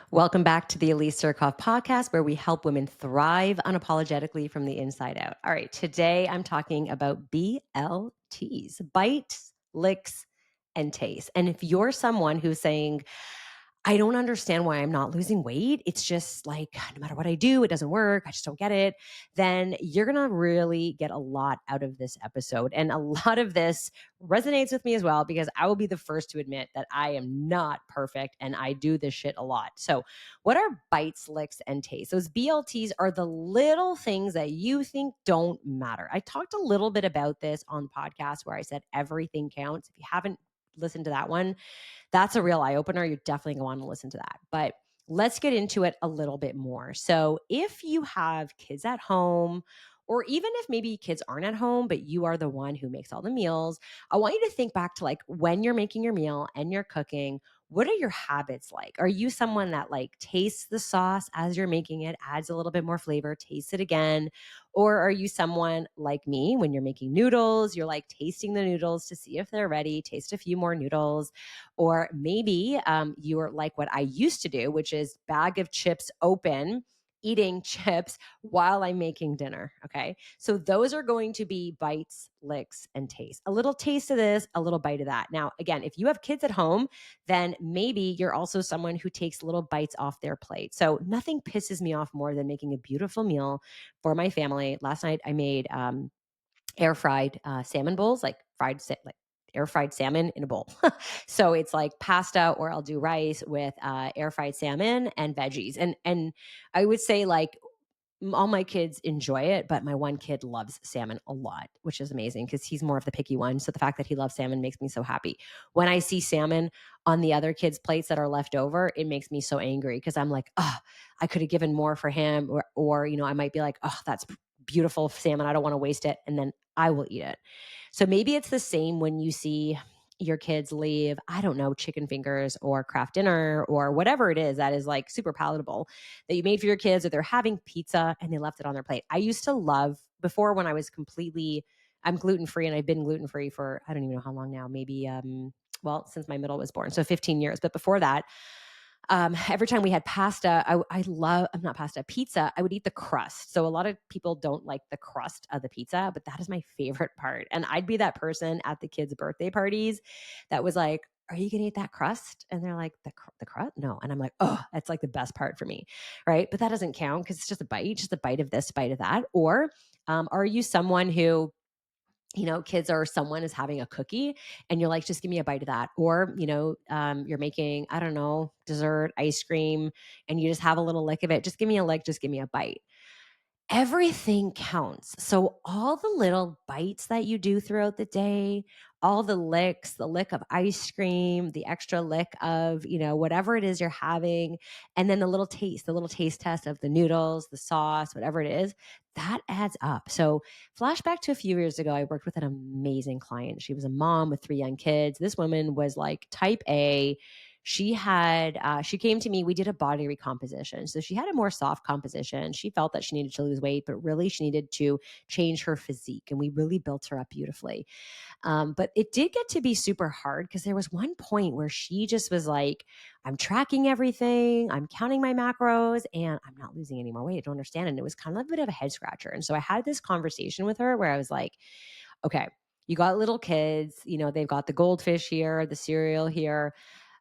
Welcome back to the Elise Surkoff podcast, where we help women thrive unapologetically from the inside out. All right, today I'm talking about BLTs, bites, licks, and tastes. And if you're someone who's saying, I don't understand why I'm not losing weight, it's just like no matter what I do, it doesn't work, I just don't get it, then you're going to really get a lot out of this episode. And a lot of this resonates with me as well, because I will be the first to admit that I am not perfect and I do this shit a lot. So, what are bites, licks, and tastes? Those BLTs are the little things that you think don't matter. I talked a little bit about this on the podcast where I said everything counts. If you haven't listened to that one, that's a real eye opener. You're definitely going to want to listen to that. But let's get into it a little bit more. So, if you have kids at home, or even if maybe kids aren't at home, but you are the one who makes all the meals, I want you to think back to like when you're making your meal and you're cooking, what are your habits like? Are you someone that like tastes the sauce as you're making it, adds a little bit more flavor, tastes it again? Or are you someone like me when you're making noodles, you're like tasting the noodles to see if they're ready, taste a few more noodles? Or maybe you're like what I used to do, which is bag of chips open, eating chips while I'm making dinner. Okay. So those are going to be bites, licks, and taste. A little taste of this, a little bite of that. Now, again, if you have kids at home, then maybe you're also someone who takes little bites off their plate. So nothing pisses me off more than making a beautiful meal for my family. Last night I made air fried salmon bowls, like air fried salmon in a bowl. So it's like pasta, or I'll do rice with air fried salmon and veggies. And I would say like all my kids enjoy it, but my one kid loves salmon a lot, which is amazing because he's more of the picky one. So the fact that he loves salmon makes me so happy. When I see salmon on the other kids' plates that are left over, it makes me so angry because I'm like, oh, I could have given more for him. Or, I might be like, oh, that's beautiful salmon. I don't want to waste it. And then I will eat it. So maybe it's the same when you see your kids leave, I don't know, chicken fingers or Kraft dinner or whatever it is that is like super palatable that you made for your kids, or they're having pizza and they left it on their plate. I used to love, before, when I was I'm gluten-free, and I've been gluten-free for, I don't even know how long now, maybe, since my middle was born. So 15 years. But before that, every time we had pasta, I'm not pasta, pizza, I would eat the crust. So a lot of people don't like the crust of the pizza, but that is my favorite part. And I'd be that person at the kids' birthday parties that was like, are you going to eat that crust? And they're like, the crust? No. And I'm like, oh, that's like the best part for me. Right. But that doesn't count because it's just a bite of this, bite of that. Or are you someone who, kids or someone is having a cookie and you're like, just give me a bite of that. Or, you're making, I don't know, dessert, ice cream, and you just have a little lick of it. Just give me a lick, just give me a bite. Everything counts. So all the little bites that you do throughout the day, all the licks, the lick of ice cream, the extra lick of, whatever it is you're having, and then the little taste test of the noodles, the sauce, whatever it is, that adds up. So flashback to a few years ago, I worked with an amazing client. She was a mom with 3 young kids. This woman was like type A. She came to me, we did a body recomposition. So she had a more soft composition. She felt that she needed to lose weight, but really she needed to change her physique. And we really built her up beautifully. But it did get to be super hard because there was one point where she just was like, I'm tracking everything, I'm counting my macros, and I'm not losing any more weight. I don't understand. And it was kind of a bit of a head scratcher. And so I had this conversation with her where I was like, okay, you got little kids, they've got the goldfish here, the cereal here.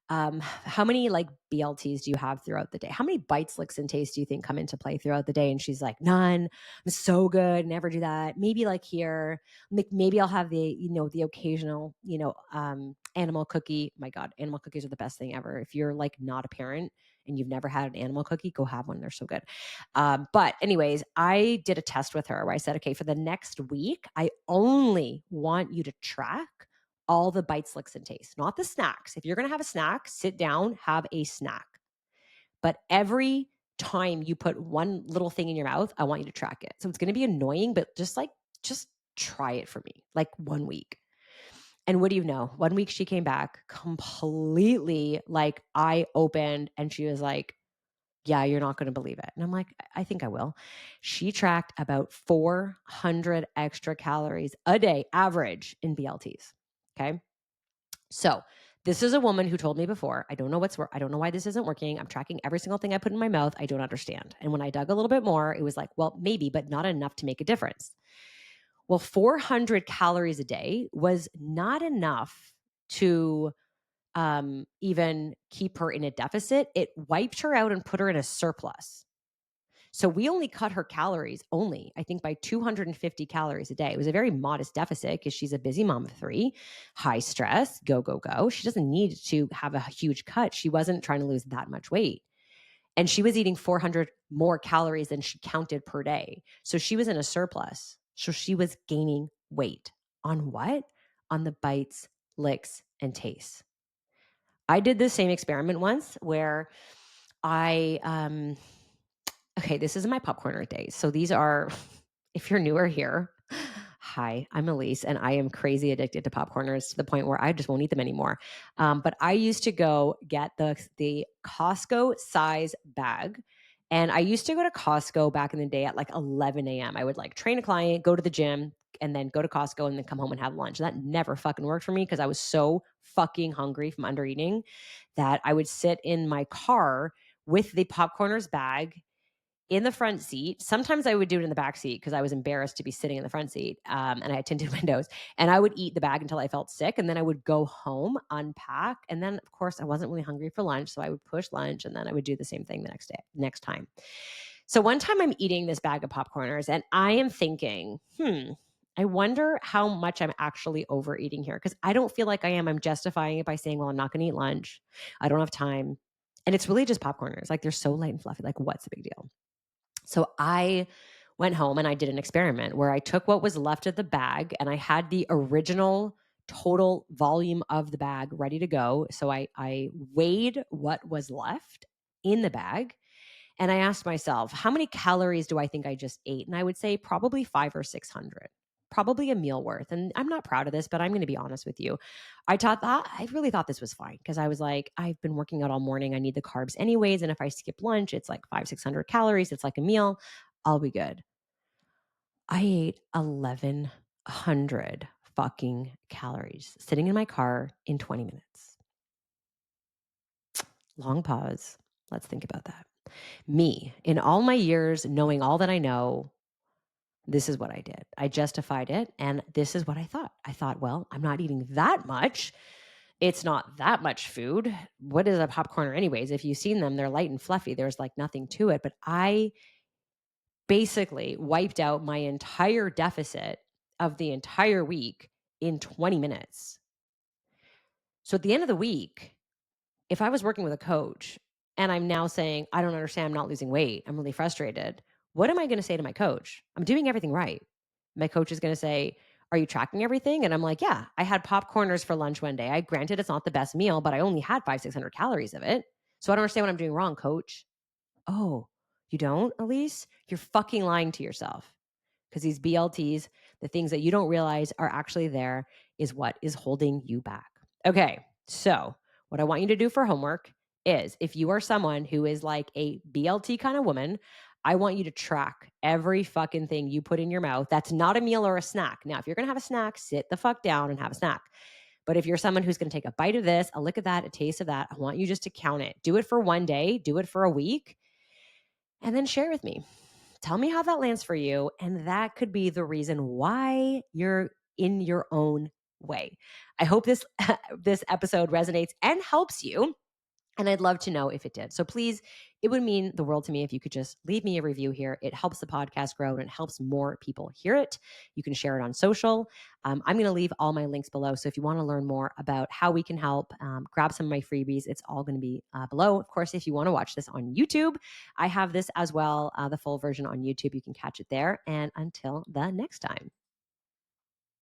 How many like BLTs do you have throughout the day? How many bites, licks, and tastes do you think come into play throughout the day? And she's like, none. I'm so good. Never do that. Maybe like here, like maybe I'll have the occasional, animal cookie. My God, animal cookies are the best thing ever. If you're like not a parent and you've never had an animal cookie, go have one. They're so good. But anyways, I did a test with her where I said, okay, for the next week, I only want you to track all the bites, licks, and tastes, not the snacks. If you're going to have a snack, sit down, have a snack. But every time you put one little thing in your mouth, I want you to track it. So it's going to be annoying, but just try it for me, like 1 week. And what do you know? 1 week she came back completely like eye opened, and she was like, yeah, you're not going to believe it. And I'm like, I think I will. She tracked about 400 extra calories a day average in BLTs. Okay. So This is a woman who told me before, I don't know why this isn't working. I'm tracking every single thing I put in my mouth. I don't understand. And when I dug a little bit more, it was like, well, maybe, but not enough to make a difference. Well, 400 calories a day was not enough to even keep her in a deficit. It wiped her out and put her in a surplus. So we only cut her calories I think by 250 calories a day. It was a very modest deficit because she's a busy mom of 3, high stress, go, go, go. She doesn't need to have a huge cut. She wasn't trying to lose that much weight. And she was eating 400 more calories than she counted per day. So she was in a surplus. So she was gaining weight. On what? On the bites, licks, and tastes. I did the same experiment once where okay, this is my popcorner days. So these are, if you're newer here, hi, I'm Elise, and I am crazy addicted to popcorners to the point where I just won't eat them anymore. But I used to go get the Costco size bag. And I used to go to Costco back in the day at like 11 a.m. I would like train a client, go to the gym, and then go to Costco and then come home and have lunch. And that never fucking worked for me because I was so fucking hungry from under eating that I would sit in my car with the popcorners bag in the front seat. Sometimes I would do it in the back seat because I was embarrassed to be sitting in the front seat, and I had tinted windows. And I would eat the bag until I felt sick, and then I would go home, unpack, and then of course I wasn't really hungry for lunch, so I would push lunch, and then I would do the same thing the next time. So one time I'm eating this bag of popcorners, and I am thinking, I wonder how much I'm actually overeating here because I don't feel like I am. I'm justifying it by saying, well, I'm not going to eat lunch. I don't have time. And it's really just popcorners. Like they're so light and fluffy. Like what's the big deal? So I went home and I did an experiment where I took what was left of the bag and I had the original total volume of the bag ready to go. So I weighed what was left in the bag and I asked myself, how many calories do I think I just ate? And I would say probably 500 or 600, probably a meal worth. And I'm not proud of this, but I'm going to be honest with you. I really thought this was fine because I was like, I've been working out all morning. I need the carbs anyways. And if I skip lunch, it's like 500-600 calories. It's like a meal. I'll be good. I ate 1,100 fucking calories sitting in my car in 20 minutes. Long pause. Let's think about that. Me, in all my years, knowing all that I know, this is what I did. I justified it. And this is what I thought. I thought, well, I'm not eating that much. It's not that much food. What is a popcorner anyways? If you've seen them, they're light and fluffy. There's like nothing to it. But I basically wiped out my entire deficit of the entire week in 20 minutes. So at the end of the week, if I was working with a coach and I'm now saying, I don't understand, I'm not losing weight, I'm really frustrated, what am I going to say to my coach? I'm doing everything right. My coach is going to say, are you tracking everything? And I'm like, yeah, I had popcorners for lunch one day. Granted, it's not the best meal, but I only had 500-600 calories of it. So I don't understand what I'm doing wrong, coach. Oh, you don't, Elise? You're fucking lying to yourself. Because these BLTs, the things that you don't realize are actually there, is what is holding you back. Okay, so what I want you to do for homework is if you are someone who is like a BLT kind of woman, I want you to track every fucking thing you put in your mouth. That's not a meal or a snack. Now, if you're going to have a snack, sit the fuck down and have a snack. But if you're someone who's going to take a bite of this, a lick of that, a taste of that, I want you just to count it. Do it for one day, do it for a week, and then share with me. Tell me how that lands for you. And that could be the reason why you're in your own way. I hope this episode resonates and helps you. And I'd love to know if it did. So please, it would mean the world to me if you could just leave me a review here. It helps the podcast grow and it helps more people hear it. You can share it on social. I'm going to leave all my links below. So if you want to learn more about how we can help, grab some of my freebies, it's all going to be below. Of course, if you want to watch this on YouTube, I have this as well, the full version on YouTube. You can catch it there. And until the next time.